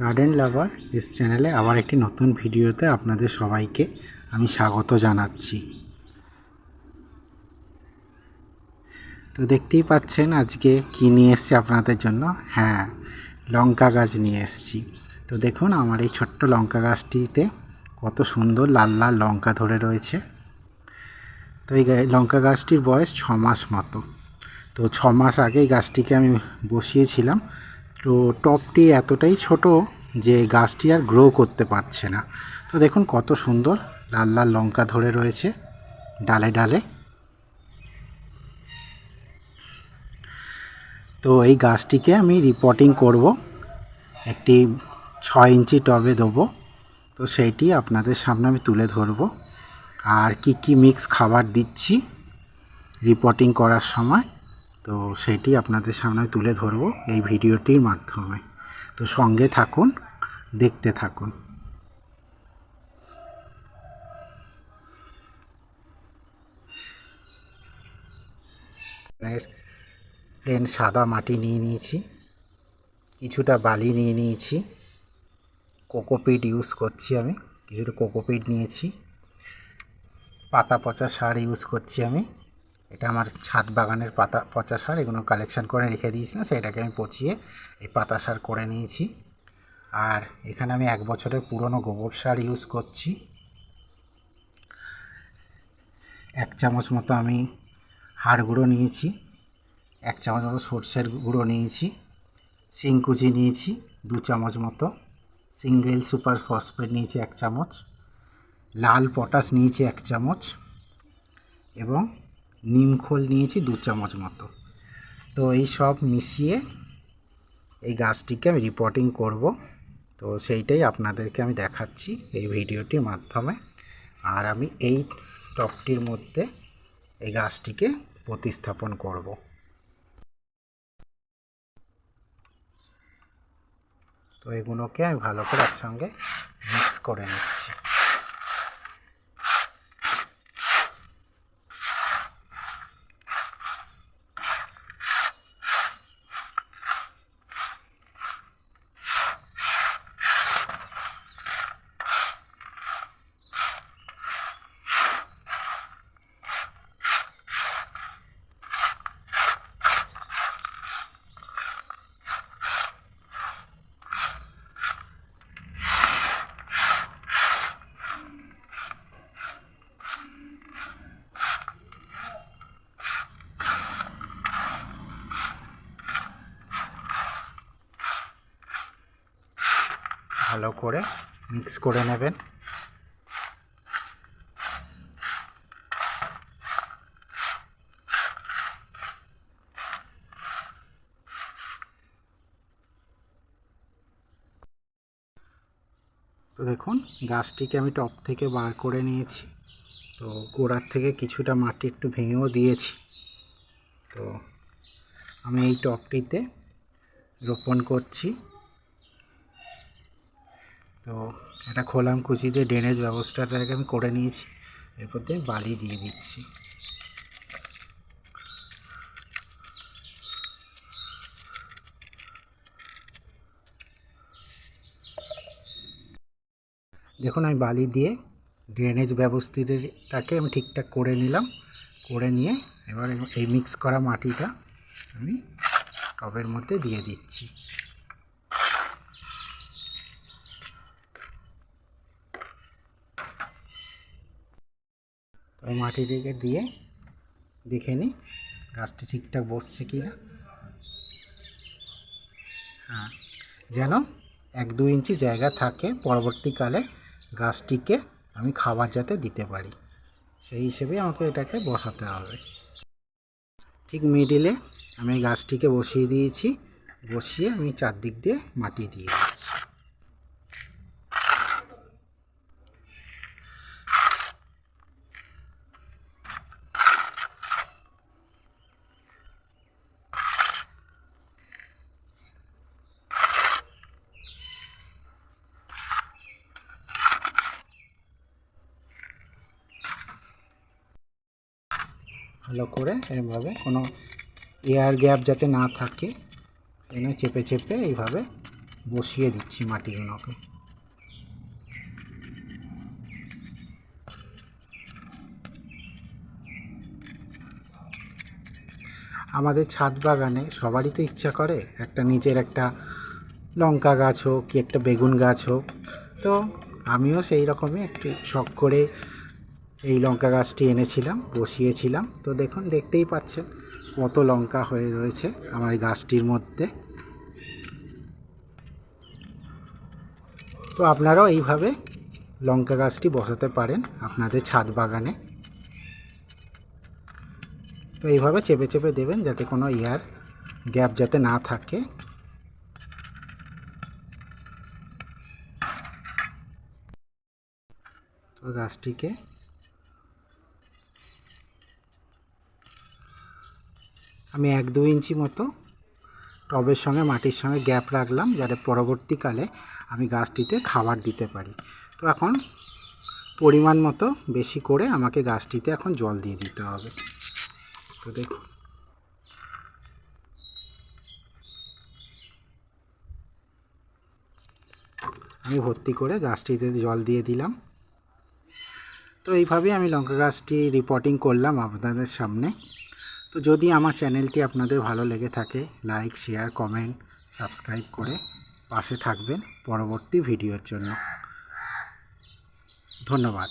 Garden লাভার ইস চ্যানেলে আবার একটি নতুন ভিডিওতে আপনাদের সবাইকে আমি স্বাগত জানাচ্ছি। তো দেখতেই পাচ্ছেন আজকে কি নিয়ে এসেছি আপনাদের জন্য। হ্যাঁ, লঙ্কা গাছ নিয়ে এসেছি। তো দেখুন আমার এই ছোট্ট লঙ্কা গাছটিতে কত সুন্দর লাল লাল লঙ্কা ধরে রয়েছে। তো এই লঙ্কা গাছটির বয়স 6 মাস মতো। তো 6 মাস আগে এই গাছটিকে আমি বসিয়েছিলাম। তো টবটি এতটাই ছোট যে গাছটি আর গ্রো করতে পারছে না। তো দেখুন কত সুন্দর লাল লাল লঙ্কা ধরে রয়েছে ডালে ডালে। তো এই গাছটিকে আমি রিপোর্টিং করব, একটি 6 ইঞ্চি টবে দেবো। তো সেইটি আপনাদের সামনে আমি তুলে ধরবো, আর কি কি মিক্স খাবার দিচ্ছি রিপোর্টিং করার সময়, তো সেটি আপনাদের সামনে তুলে ধরবো এই ভিডিওটির মাধ্যমে। তো সঙ্গে থাকুন, দেখতে থাকুন। প্লেন সাদা মাটি নিয়ে নিয়েছি, কিছুটা বালি নিয়ে নিয়েছি, কোকোপিট ইউজ করছি আমি, কিছুটা কোকোপিট নিয়েছি, পাতা পচা সার ইউজ করছি আমি। এটা আমার ছাদ বাগানের পাতা পচা সার, এগুলো কালেকশন করে রেখে দিয়েছিলাম, সেটাকে আমি পচিয়ে এই পাতা সার করে নিয়েছি। আর এখানে আমি 1 বছরের পুরনো গোবর সার ইউজ করছি। 1 চামচ মতো আমি হাড় গুঁড়ো নিয়েছি, 1 চামচ মতো সর্ষের গুঁড়ো নিয়েছি, শিংকুচি নিয়েছি 2 চামচ মতো, সিঙ্গেল সুপার ফসফেট নিয়েছি 1 চামচ, লাল পটাশ নিয়েছি 1 চামচ এবং নিমখোল নিয়েছি 2 চামচ মতো। তো এই সব মিশিয়ে এই গাছটিকে আমি রিপোর্টিং করব। তো সেইটাই আপনাদেরকে আমি দেখাচ্ছি এই ভিডিওটির মাধ্যমে। আর আমি এই টবটির মধ্যে এই গাছটিকে প্রতিস্থাপন করব। তো এগুলোকে আমি ভালো করে একসঙ্গে মিক্স করে নিচ্ছি। ভালো করে মিক্স করে নেবেন। তো দেখুন গাছটিকে আমি টব থেকে বার করে নিয়েছি। তো গোড়ার থেকে কিছুটা মাটি একটু ভেঙেও দিয়েছি। তো আমি এই টবটিতে রোপণ করছি। তো এটা খোলাম কুচি দিয়ে ড্রেনেজ ব্যবস্থাটাকে আমি করে নিয়েছি, এরপর দিয়ে বালি দিয়ে দিচ্ছি। দেখুন আমি বালি দিয়ে ড্রেনেজ ব্যবস্থাটাকে আমি ঠিকঠাক করে নিলাম, করে নিয়ে এবার এই মিক্স করা মাটিটা আমি টবের মধ্যে দিয়ে দিচ্ছি। তো মাটিটিকে দিয়ে দেখে নিই গাছটি ঠিকঠাক বসছে কি না। হ্যাঁ, যেন 1-2 ইঞ্চি জায়গা থাকে পরবর্তীকালে গাছটিকে আমি খাবার যাতে দিতে পারি, সেই হিসেবে আমাকে এটাকে বসাতে হবে। ঠিক মিডিলে আমি গাছটিকে বসিয়ে দিয়েছি, বসিয়ে আমি চারদিক দিয়ে মাটি দিয়ে দিচ্ছি। ভালো করে এভাবে কোনো এয়ার গ্যাপ যাতে না থাকে সেজন্য চেপে চেপে এইভাবে বসিয়ে দিচ্ছি মাটিগুলোকে। আমাদের ছাদ বাগানে সবারই তো ইচ্ছা করে একটা নিজের একটা লঙ্কা গাছ হোক কি একটা বেগুন গাছ হোক। তো আমিও সেই রকমই একটু শখ করে এই লঙ্কা গাছটি এনেছিলাম, বসিয়েছিলাম। তো দেখুন, দেখতেই পাচ্ছেন কত লঙ্কা হয়ে রয়েছে আমার এই গাছটির মধ্যে। তো আপনারাও এইভাবে লঙ্কা গাছটি বসাতে পারেন আপনাদের ছাদ বাগানে। তো এইভাবে চেপে চেপে দেবেন যাতে কোনো এয়ার গ্যাপ যাতে না থাকে। তো গাছটিকে আমি 1-2 ইঞ্চি মতো টবের সঙ্গে মাটির সঙ্গে গ্যাপ রাখলাম, যাতে পরবর্তীকালে আমি গাছটিতে খাবার দিতে পারি। তো এখন পরিমাণ মতো বেশি করে আমাকে গাছটিতে এখন জল দিয়ে দিতে হবে। তো দেখুন, আমি ভর্তি করে গাছটিতে জল দিয়ে দিলাম। তো এইভাবেই আমি লঙ্কা গাছটি রিপোর্টিং করলাম আপনাদের সামনে। তো যদি আমার চ্যানেলটি আপনাদের ভালো লেগে থাকে, লাইক, শেয়ার, কমেন্ট, সাবস্ক্রাইব করে পাশে থাকবেন পরবর্তী ভিডিওর জন্য। ধন্যবাদ।